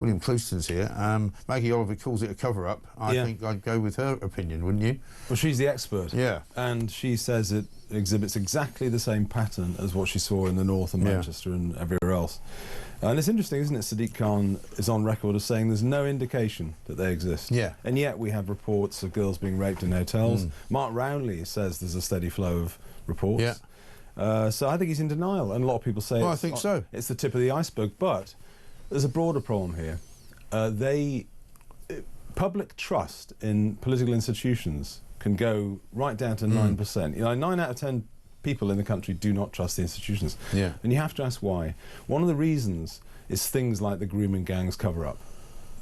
William Clouston's here. Maggie Oliver calls it a cover-up. I think I'd go with her opinion, wouldn't you? Well, she's the expert. Yeah. And she says it exhibits exactly the same pattern as what she saw in the north and Manchester and everywhere else. And it's interesting, isn't it? Sadiq Khan is on record as saying there's no indication that they exist. Yeah. And yet we have reports of girls being raped in hotels. Mark Rownley says there's a steady flow of reports. Yeah. So I think he's in denial, and a lot of people say I think so. It's the tip of the iceberg. But there's a broader problem here. Public trust in political institutions can go right down to 9%. You know, 9 out of 10 people in the country do not trust the institutions. Yeah. And you have to ask why. One of the reasons is things like the grooming gangs cover-up.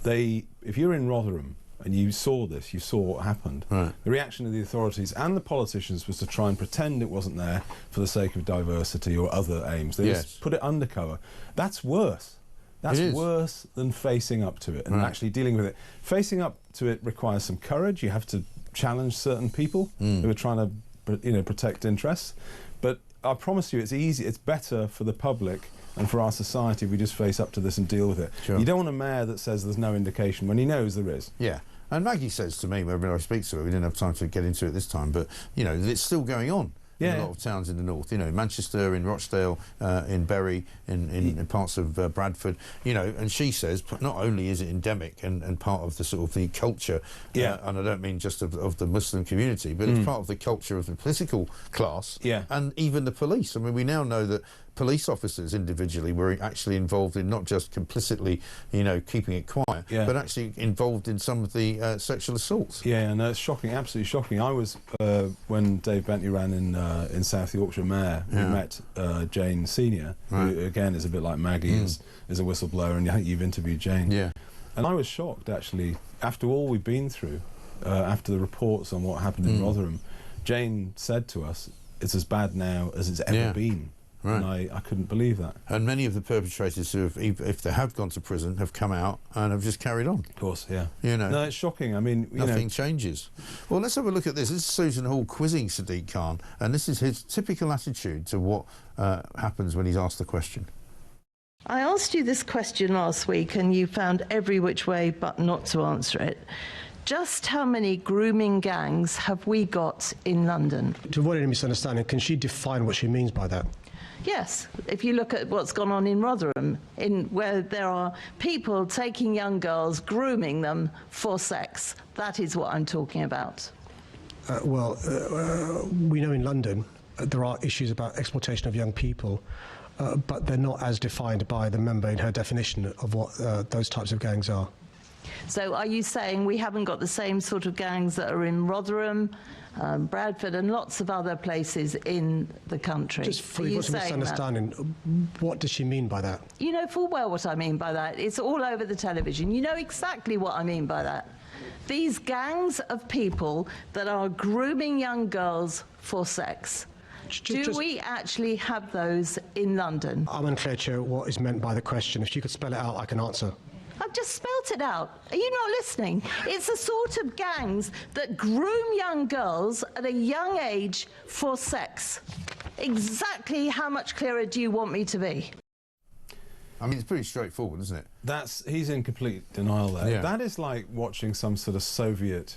If you're in Rotherham and you saw this, you saw what happened, the reaction of the authorities and the politicians was to try and pretend it wasn't there for the sake of diversity or other aims. They just put it undercover. That's worse. That's worse than facing up to it and actually dealing with it. Facing up to it requires some courage. You have to challenge certain people who are trying to, you know, protect interests. But I promise you, it's easy. It's better for the public and for our society if we just face up to this and deal with it. Sure. You don't want a mayor that says there's no indication when he knows there is. Yeah. And Maggie says to me, whenever I speak to her, we didn't have time to get into it this time, but, you know, it's still going on. In a lot of towns in the north, you know, Manchester, in Rochdale, in Bury, in parts of Bradford, you know, and she says not only is it endemic and part of the sort of the culture, and I don't mean just of the Muslim community, but it's part of the culture of the political class, and even the police. I mean, we now know that police officers individually were actually involved in not just complicitly, you know, keeping it quiet, but actually involved in some of the sexual assaults. Yeah, no, it's shocking, absolutely shocking. I was, when Dave Bentley ran in South Yorkshire Mayor, we met Jane Senior, who again is a bit like Maggie, is a whistleblower, and I think you've interviewed Jane. Yeah. And I was shocked, actually, after all we've been through, after the reports on what happened in Rotherham, Jane said to us, it's as bad now as it's ever been. And I couldn't believe that. And many of the perpetrators who have, if they have gone to prison, have come out and have just carried on. Of course, yeah. You know, no, it's shocking. I mean, nothing changes. Well, let's have a look at this. This is Susan Hall quizzing Sadiq Khan, and this is his typical attitude to what happens when he's asked the question. I asked you this question last week, and you found every which way but not to answer it. Just how many grooming gangs have we got in London? To avoid any misunderstanding, can she define what she means by that? Yes, if you look at what's gone on in Rotherham, where there are people taking young girls, grooming them for sex, that is what I'm talking about. We know in London there are issues about exploitation of young people, but they're not as defined by the member in her definition of what those types of gangs are. So are you saying we haven't got the same sort of gangs that are in Rotherham, Bradford and lots of other places in the country? Just for what's a misunderstanding, what does she mean by that? You know full well what I mean by that. It's all over the television. You know exactly what I mean by that. These gangs of people that are grooming young girls for sex. Do we actually have those in London? I'm unclear, Chair, what is meant by the question. If you could spell it out, I can answer. I've just spelt it out. Are you not listening? It's the sort of gangs that groom young girls at a young age for sex. Exactly how much clearer do you want me to be? I mean, it's pretty straightforward, isn't it? He's in complete denial there. Yeah. That is like watching some sort of Soviet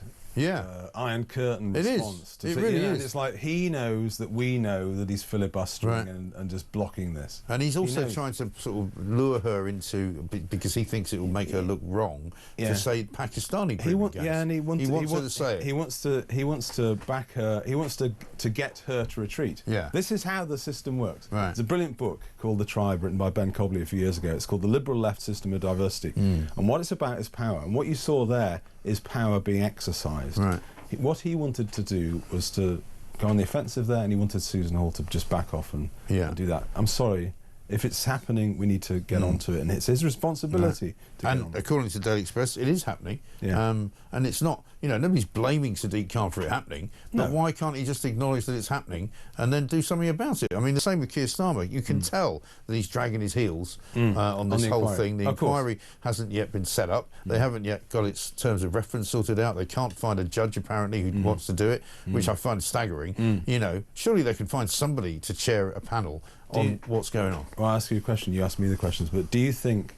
Iron Curtain response. It really is. It's like he knows that we know that he's filibustering and just blocking this. And he's also trying to sort of lure her into, because he thinks it will make her look wrong, to say Pakistani grooming gangs. And he wants her to say it. He wants to back her. He wants to get her to retreat. Yeah. This is how the system works. Right. There's a brilliant book called The Tribe, written by Ben Cobley a few years ago. It's called The Liberal Left System of Diversity. And what it's about is power. And what you saw there is power being exercised. Right. What he wanted to do was to go on the offensive there, and he wanted Susan Hall to just back off and do that. I'm sorry. If it's happening, we need to get onto it, and it's his responsibility to get on. According to Daily Express, it is happening. Yeah. And it's not, you know, nobody's blaming Sadiq Khan for it happening, but why can't he just acknowledge that it's happening and then do something about it? I mean, the same with Keir Starmer. You can tell that he's dragging his heels on this whole thing. The inquiry hasn't yet been set up. They haven't yet got its terms of reference sorted out. They can't find a judge, apparently, who wants to do it, which I find staggering. You know, surely they can find somebody to chair a panel on what's going on. Well, I'll ask you a question. You asked me the questions, but do you think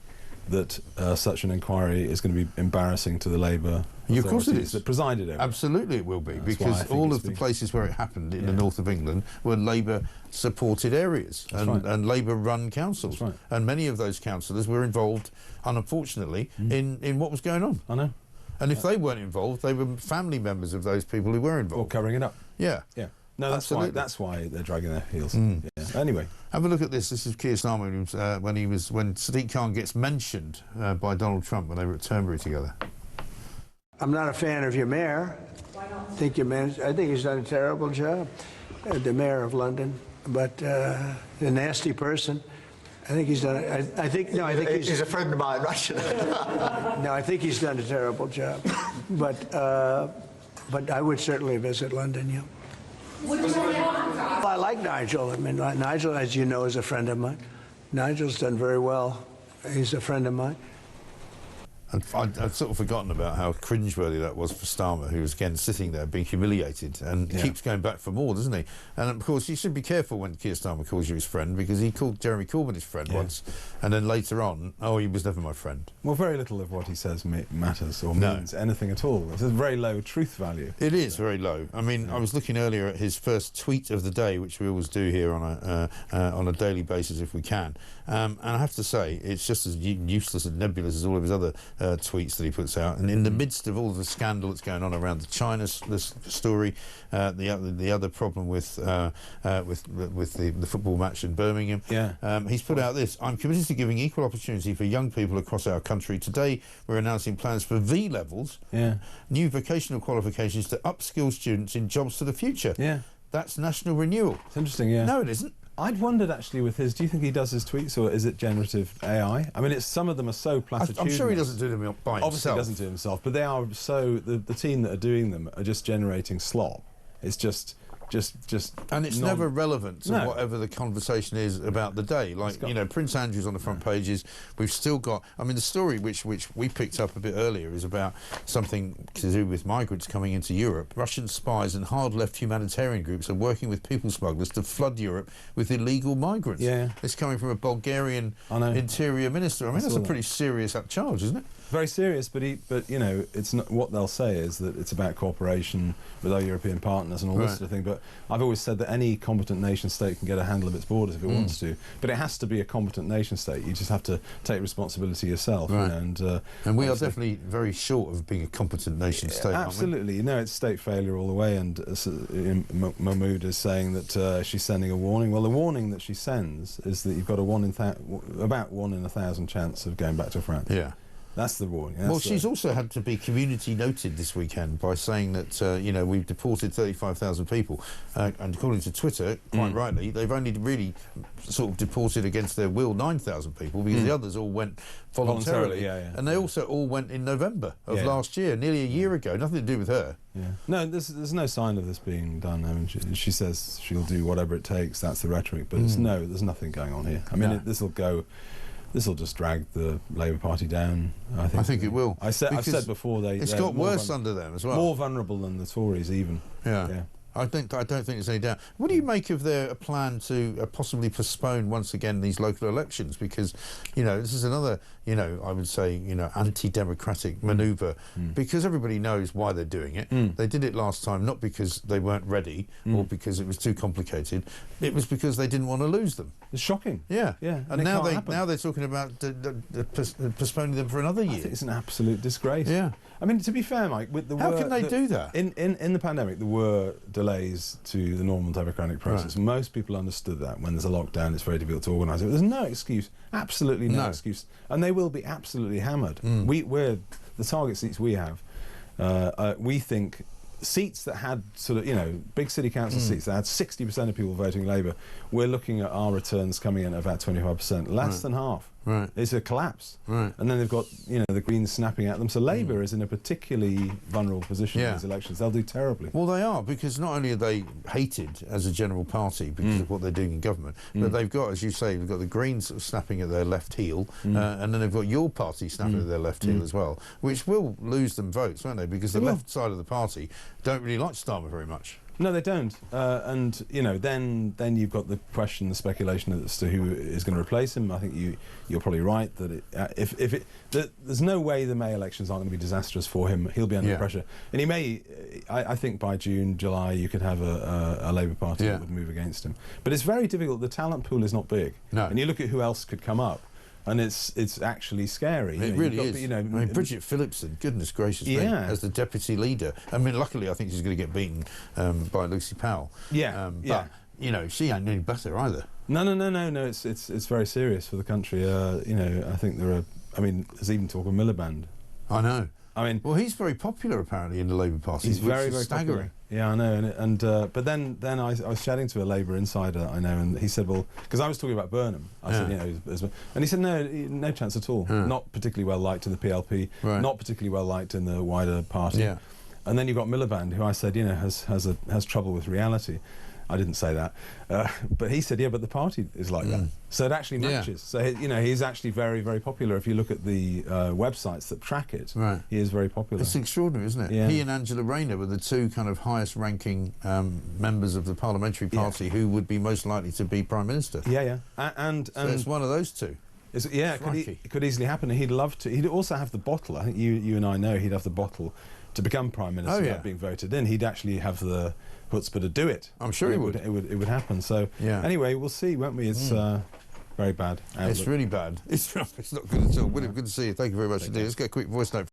that such an inquiry is going to be embarrassing to the Labour of course it authorities is. that presided over it. Absolutely it will be, That's because all of the places where it happened in the north of England were Labour-supported areas and Labour-run councils. That's right. And many of those councillors were involved, unfortunately, in what was going on. I know. And if they weren't involved, they were family members of those people who were involved. Or covering it up. Yeah. Yeah. No, that's why they're dragging their heels. Yeah. Anyway, have a look at this. This is Keir Starmer when Sadiq Khan gets mentioned by Donald Trump when they were at Turnberry together. I'm not a fan of your mayor. Why not? I think he's done a terrible job, the mayor of London. But a nasty person. I think he's done. I think he's a friend of mine, right? No, I think he's done a terrible job. But I would certainly visit London. Yeah. Well, I like Nigel. I mean, Nigel, as you know, is a friend of mine. Nigel's done very well. He's a friend of mine. And I'd sort of forgotten about how cringeworthy that was for Starmer, who was again sitting there being humiliated and keeps going back for more, doesn't he? And of course, you should be careful when Keir Starmer calls you his friend, because he called Jeremy Corbyn his friend once, and then later on, oh, he was never my friend. Well, very little of what he says matters or means anything at all. It's a very low truth value. It is very low. I mean, I was looking earlier at his first tweet of the day, which we always do here on a daily basis if we can. And I have to say, it's just as useless and nebulous as all of his other tweets that he puts out. And in the midst of all of the scandal that's going on around the China story, the other problem with the football match in Birmingham, he's put out this: I'm committed to giving equal opportunity for young people across our country. Today, we're announcing plans for V levels, new vocational qualifications to upskill students in jobs for the future. That's national renewal. It's interesting, yeah. No, it isn't. I'd wondered actually with his, do you think he does his tweets or is it generative AI? I mean, some of them are so platitudinous. I'm sure he doesn't do them by himself. Obviously he doesn't do it himself, but they are so, the team that are doing them are just generating slop. It's just and it's never relevant to whatever the conversation is about the day. Like, you know, Prince Andrew's on the front pages. We've still got, I mean, the story which we picked up a bit earlier is about something to do with migrants coming into Europe. Russian spies and hard-left humanitarian groups are working with people smugglers to flood Europe with illegal migrants. It's coming from a Bulgarian interior minister. I mean, that's a pretty serious charge, isn't it? Very serious, but you know, it's not, what they'll say is that it's about cooperation with our European partners and all this sort of thing. But I've always said that any competent nation state can get a handle of its borders if it wants to, but it has to be a competent nation state. You just have to take responsibility yourself. And we are definitely very short of being a competent nation state. Absolutely, you know, it's state failure all the way. And Mahmood is saying that she's sending a warning. Well, the warning that she sends is that you've got about 1 in 1,000 chance of going back to France. That's the warning. Well, she's also had to be community noted this weekend by saying that, you know, we've deported 35,000 people. And according to Twitter, quite rightly, they've only really sort of deported against their will 9,000 people, because the others all went voluntarily. And they also all went in November of last year, nearly a year ago. Nothing to do with her. No, there's no sign of this being done. I mean, she says she'll do whatever it takes. That's the rhetoric. But there's nothing going on here. I mean, this will just drag the Labour Party down. I think it will. I've said before it's got worse under them as well. More vulnerable than the Tories even. I don't think there's any doubt. What do you make of their plan to possibly postpone once again these local elections? Because, you know, this is another, you know, I would say, you know, anti-democratic manoeuvre, because everybody knows why they're doing it. They did it last time not because they weren't ready or because it was too complicated. It was because they didn't want to lose them. It's shocking. And now they're talking about postponing them for another year. I think it's an absolute disgrace. I mean, to be fair, Mike, how can they do that? In the pandemic, there were delays to the normal democratic process. Most people understood that. When there's a lockdown, it's very difficult to organise it. There's no excuse, absolutely no excuse, and they will be absolutely hammered. We're the target seats we have. We think seats that had sort of, you know, big city council seats that had 60% of people voting Labour, we're looking at our returns coming in at about 25%, less than half. It's a collapse. And then they've got, you know, the Greens snapping at them. So Labour is in a particularly vulnerable position in these elections. They'll do terribly. Well, they are, because not only are they hated as a general party because of what they're doing in government, but they've got, as you say, they've got the Greens sort of snapping at their left heel, and then they've got your party snapping at their left heel as well, which will lose them votes, won't they? Because the left side of the party don't really like Starmer very much. No, they don't. And you know, then you've got the question, the speculation as to who is going to replace him. I think you're probably right that there's no way the May elections aren't going to be disastrous for him. He'll be under pressure, and he may. I think by June, July, you could have a Labour Party that would move against him. But it's very difficult. The talent pool is not big. No. And you look at who else could come up. And it's actually scary. It really is. I mean, Bridget Phillipson, goodness gracious me, as the deputy leader. I mean, luckily, I think she's going to get beaten by Lucy Powell. But you know, she ain't any better either. No. It's very serious for the country. You know, I think there are. I mean, there's even talk of Miliband. I know. I mean, well, he's very popular apparently in the Labour Party. He's very staggering. Popular. Yeah, I know. And but then I was chatting to a Labour insider I know, and he said, well, because I was talking about Burnham, I said, you know, and he said, no chance at all. Not particularly well liked in the PLP, not particularly well liked in the wider party. Yeah. And then you've got Miliband, who I said, you know, has trouble with reality. I didn't say that, but he said, yeah, but the party is like that. So it actually matches. So, you know, he's actually very, very popular. If you look at the websites that track it, he is very popular. It's extraordinary, isn't it? Yeah. He and Angela Rayner were the two kind of highest-ranking members of the parliamentary party who would be most likely to be Prime Minister. And so it's one of those two. It could easily happen. And he'd love to. He'd also have the bottle. I think you and I know he'd have the bottle to become Prime Minister without being voted in. He'd actually have the chutzpah to do it. I'm sure he would. It would happen. So anyway, we'll see, won't we? It's very bad. It's really bad. It's not good at all. William, good to see you. Thank you very much indeed. Let's get a quick voice note.